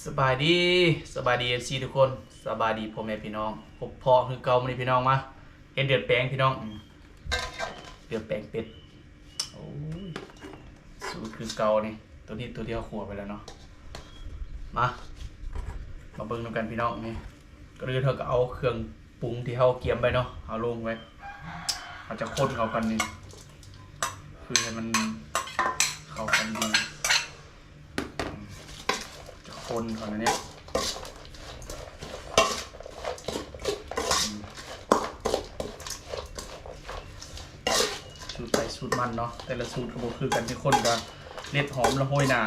สบายดีสบายดีเอฟซีทุกคนสบายดีพ่อแม่พี่น้องพบพ่อคือเก่ามานี่พี่น้องมาเห็นเดือดแปลงพี่น้องเดือดแปลงเป็ดโอ้ยสูตรคือเก่านี่ตัวนี้ตัวเดียวขัวไปแล้วเนาะมาเบิ่งนำกันพี่น้องนี่ก็เลยเธอก็เอาเครื่องปรุงที่เขาเกียมไปเนาะเอาลงไว้เราจะคนเขากันนี่คือให้มันเข้ากันดีจะคนก่อนนะเนี่ยสูตรไปสูตรมันเนาะแต่ละสูตรก็บ่คือกันที่คนกันเล็ดหอมละห้อยหนา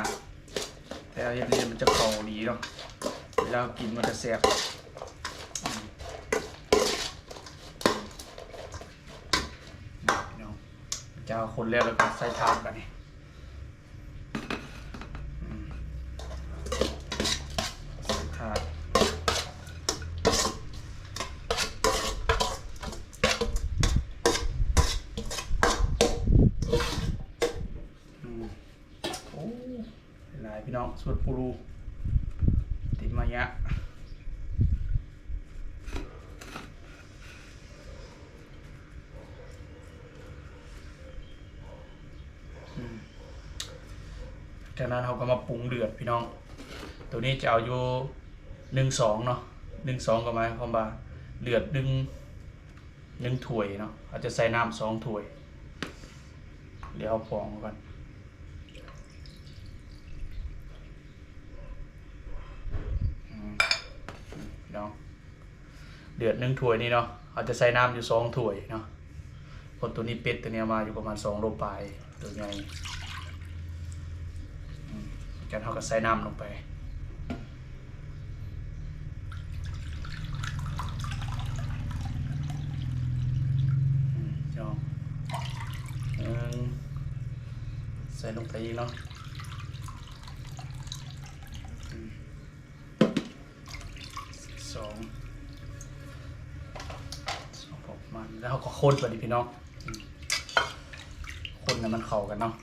แต่เฮ็ดเรียนมันจะเข้าดีเนาะเวลากินมันจะแซ่บจะเอาคนแล้วก็ใส่ถาดกันนี่ใส่ถาดโอ้หลายพี่น้องสูตรปูรูติดมายะจากนั้นเราก็มาปรุงเดือดพี่น้องตัวนี้จะเอาอยู่1-2เนาะ1-2ก็หมายความว่าเดือด1ถ้วยเนาะอาจจะใส่น้ำ2ถ้วยเดี๋ยวเอาฟองก่อนเนาะเดือด1ถ้วยนี่เนาะอาจจะใส่น้ำอยู่2ถ้วยเนาะเพราะตัวนี้เป็ดตัวนี้มาอยู่ประมาณ2 โลปลายตัวใหญ่กันเขาก็ใส่น้ำลงไปจองใส่ลงไปอีกเนาะสองประมาณแล้วเขาก็คนไปดิพี่น้องคนให้มันเข้ากันเนาะ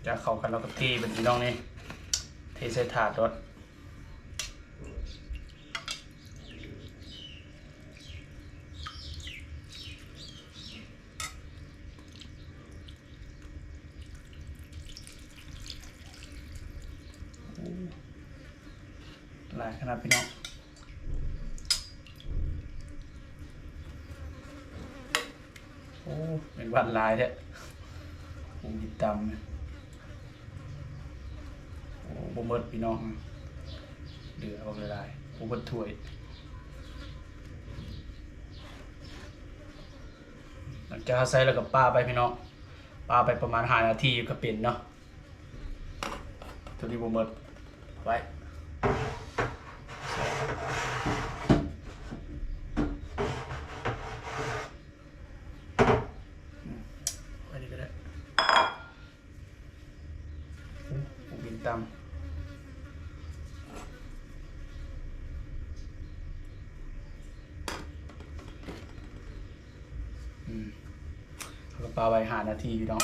จะเข้ากันแล้วก็ตีเป็นพี่น้องนี่เทใส่ถาดรถหลายขนาดพี่น้องโอ้เป็นวันลายแท้ผมติดตามโอ้บ่หมดพี่น้องเดือดออกหลายๆบ่หมดถ้วยหลังจากใส่แล้วก็ป้าไปพี่น้องป้าไปประมาณ5 นาทีก็เป็นเนาะตัวนี้บ่หมดไว้ไว้นี่ก็ได้ผมบินตามแล้วก็ปลาไว้5 นาทีพี่น้อง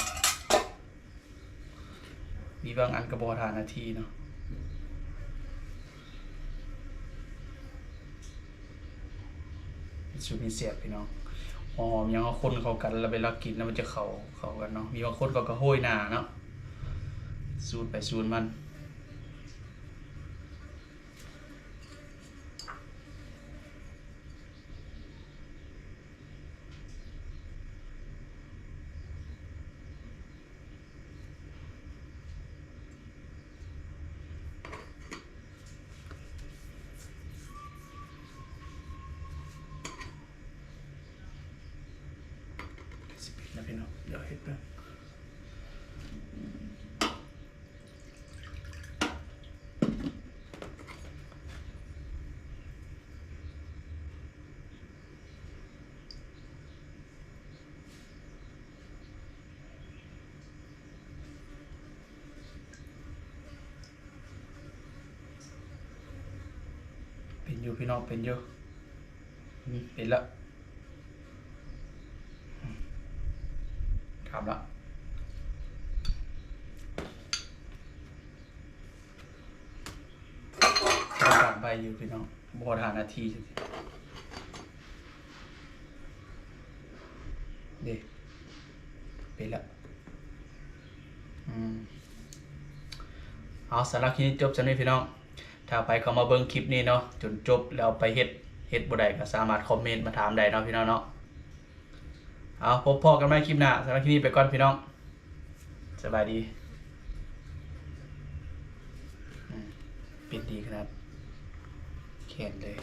มีบางอันก็บ่5 นาทีเนาะสูตรพิเศษพี่น้องหอมยังเอาคนเข้ากันแล้วเวลากินแล้วมันจะเข้ากันเนาะมีบางคนก็โห้ยหนาเนาะสูตรไปสูตรมันนะพี่น้องเดี๋ยวเฮ็ดไปเป็นอยู่พี่น้องเป็นอยู่เป็นละ ใบอยู่พี่น้องบ่ทานนาทีจังซี่เด้เป็นแล้วเอาสำหรับคลิปนี้จบสำนี้พี่น้องถ้าไปเข้ามาเบิ่งคลิปนี้เนาะจนจบแล้วไปเฮ็ดบ่ได้ก็สามารถคอมเมนต์มาถามได้เนาะพี่น้องเนาะเอาพบพอกันใหม่คลิปหน้าสำหรับคลิปนี้ไปก่อนพี่น้องสบายดีปิดดีครับแขนเลย